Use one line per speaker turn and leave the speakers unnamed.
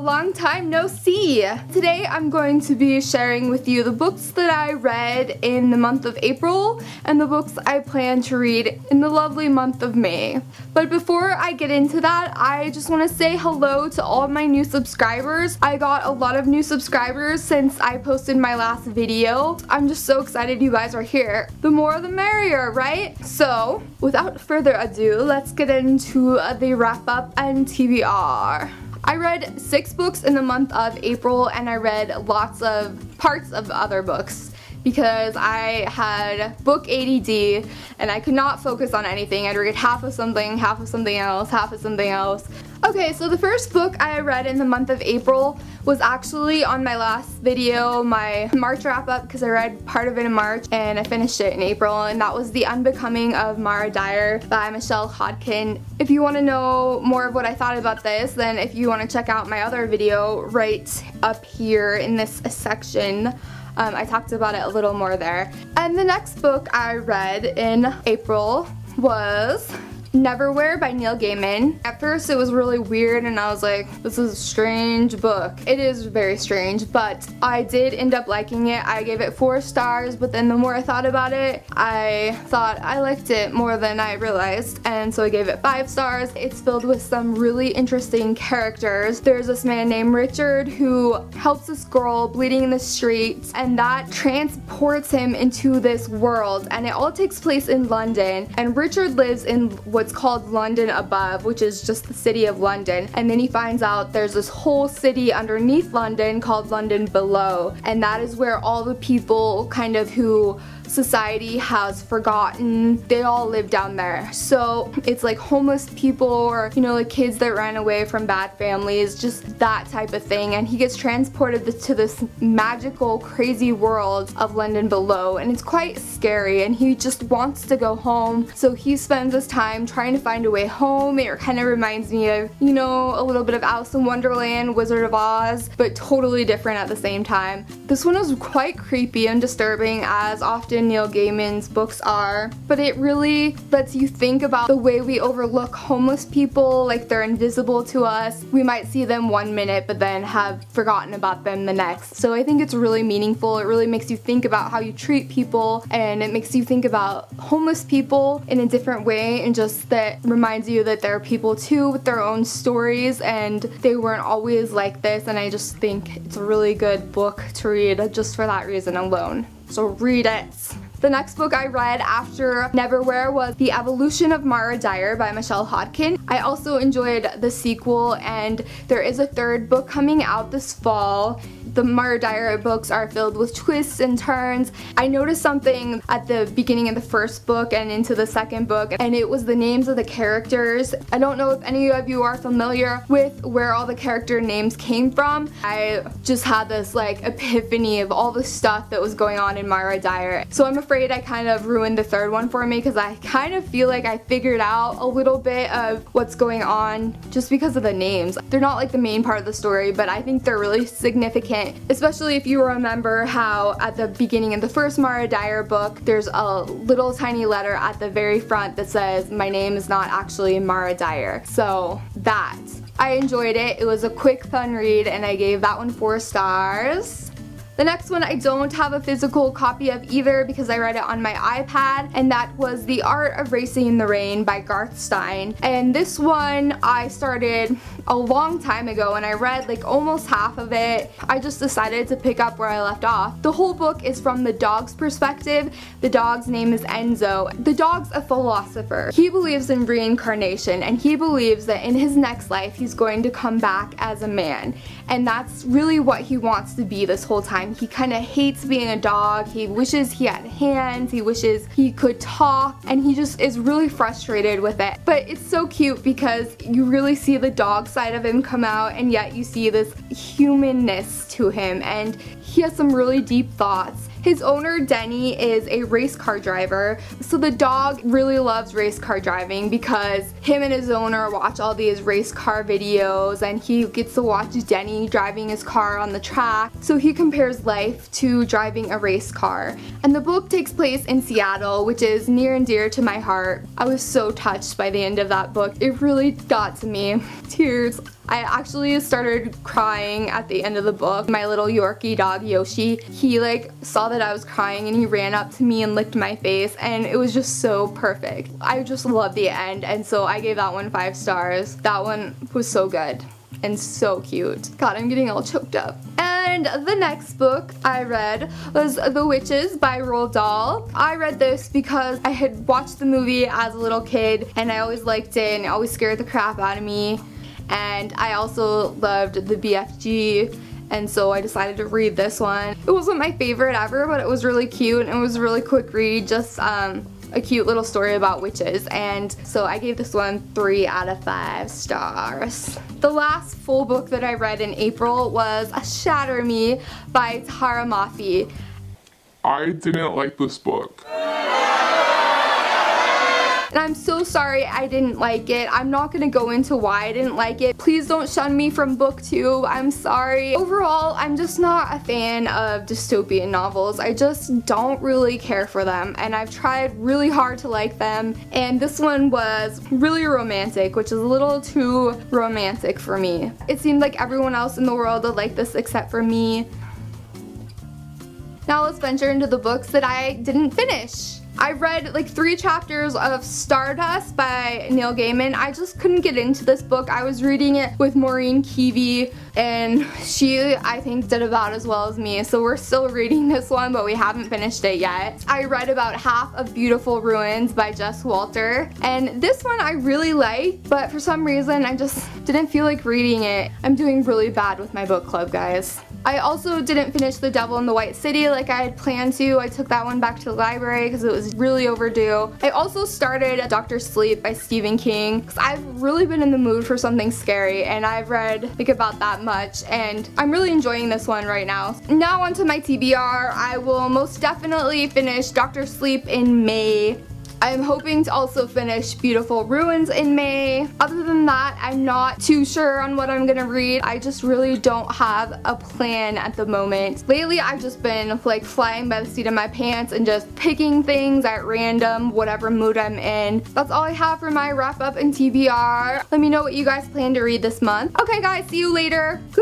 long time no see! Today I'm going to be sharing with you the books that I read in the month of April and the books I plan to read in the lovely month of May. But before I get into that, I just want to say hello to all of my new subscribers. I got a lot of new subscribers since I posted my last video. I'm just so excited you guys are here. The more the merrier, right? So, without further ado, let's get into the wrap up and TBR. I read 6 books in the month of April and I read lots of parts of other books because I had book ADD and I could not focus on anything. I'd read half of something else, half of something else. Okay, so the first book I read in the month of April was actually on my last video, my March wrap up, because I read part of it in March and I finished it in April, and that was The Unbecoming of Dyer by Michelle Hodkin. If you want to know more of what I thought about this, then if you want to check out my other video right up here in this section, I talked about it a little more there. And the next book I read in April was Neverwhere by Neil Gaiman. At first it was really weird and I was like, this is a strange book. It is very strange, but I did end up liking it. I gave it 4 stars, but then the more I thought about it, I thought I liked it more than I realized, and so I gave it 5 stars. It's filled with some really interesting characters. There's this man named Richard who helps this girl bleeding in the streets, and that transports him into this world, and it all takes place in London, and Richard lives in what's called London Above, which is just the city of London, and then he finds out there's this whole city underneath London called London Below, and that is where all the people kind of who society has forgotten, they all live down there. So it's like homeless people, or you know, like kids that ran away from bad families, just that type of thing, and he gets transported to this magical crazy world of London Below, and it's quite scary, and he just wants to go home, so he spends his time trying to find a way home. It kind of reminds me of, you know, a little bit of Alice in Wonderland, Wizard of Oz, but totally different at the same time. This one was quite creepy and disturbing, as often Neil Gaiman's books are, but it really lets you think about the way we overlook homeless people, like they're invisible to us. We might see them one minute but then have forgotten about them the next. So I think it's really meaningful. It really makes you think about how you treat people, and it makes you think about homeless people in a different way, and just that reminds you that there are people too with their own stories and they weren't always like this, and I just think it's a really good book to read just for that reason alone. So read it. The next book I read after Neverwhere was The Evolution of Dyer by Michelle Hodkin. I also enjoyed the sequel, and there is a 3rd book coming out this fall. The Dyer books are filled with twists and turns. I noticed something at the beginning of the 1st book and into the 2nd book, and it was the names of the characters. I don't know if any of you are familiar with where all the character names came from. I just had this like epiphany of all the stuff that was going on in Dyer. So I'm afraid I kind of ruined the 3rd one for me, because I kind of feel like I figured out a little bit of what's going on just because of the names. They're not like the main part of the story, but I think they're really significant. Especially if you remember how at the beginning of the 1st Dyer book, there's a little tiny letter at the very front that says, my name is not actually Dyer. So that. I enjoyed it. It was a quick, fun read, and I gave that one 4 stars. The next one I don't have a physical copy of either because I read it on my iPad, and that was The Art of Racing in the Rain by Garth Stein. And this one I started a long time ago and I read like almost half of it. I just decided to pick up where I left off. The whole book is from the dog's perspective. The dog's name is Enzo. The dog's a philosopher. He believes in reincarnation, and he believes that in his next life he's going to come back as a man. And that's really what he wants to be this whole time. He kind of hates being a dog. He wishes he had hands. He wishes he could talk, and he just is really frustrated with it. But it's so cute because you really see the dog side of him come out, and yet you see this humanness to him, and he has some really deep thoughts. His owner, Denny, is a race car driver, so the dog really loves race car driving because him and his owner watch all these race car videos, and he gets to watch Denny driving his car on the track, so he compares life to driving a race car. And the book takes place in Seattle, which is near and dear to my heart. I was so touched by the end of that book. It really got to me. Tears. I actually started crying at the end of the book. My little Yorkie dog Yoshi, he like saw that I was crying and he ran up to me and licked my face, and it was just so perfect. I just love the end, and so I gave that one 5 stars. That one was so good and so cute. God, I'm getting all choked up. And the next book I read was The Witches by Roald Dahl. I read this because I had watched the movie as a little kid and I always liked it and it always scared the crap out of me. And I also loved the BFG, and so I decided to read this one. It wasn't my favorite ever, but it was really cute and it was a really quick read, just a cute little story about witches, and so I gave this one 3 out of 5 stars. The last full book that I read in April was Shatter Me by Tahereh Mafi.
I didn't like this book.
And I'm so sorry I didn't like it. I'm not gonna go into why I didn't like it. Please don't shun me from book 2. I'm sorry. Overall, I'm just not a fan of dystopian novels. I just don't really care for them, and I've tried really hard to like them, and this one was really romantic, which is a little too romantic for me. It seemed like everyone else in the world would like this except for me. Now let's venture into the books that I didn't finish. I read like 3 chapters of Stardust by Neil Gaiman. I just couldn't get into this book. I was reading it with Maureen Keevy, and she, I think, did about as well as me. So we're still reading this one, but we haven't finished it yet. I read about half of Beautiful Ruins by Jess Walter, and this one I really liked, but for some reason I just didn't feel like reading it. I'm doing really bad with my book club, guys. I also didn't finish The Devil in the White City like I had planned to. I took that one back to the library because it was really overdue. I also started Dr. Sleep by Stephen King because I've really been in the mood for something scary, and I've read like about that much, and I'm really enjoying this one right now. Now onto my TBR. I will most definitely finish Dr. Sleep in May. I'm hoping to also finish Beautiful Ruins in May. Other than that, I'm not too sure on what I'm gonna read. I just really don't have a plan at the moment. Lately, I've just been like flying by the seat of my pants and just picking things at random, whatever mood I'm in. That's all I have for my wrap up and TBR. Let me know what you guys plan to read this month. Okay guys, see you later. Goodbye.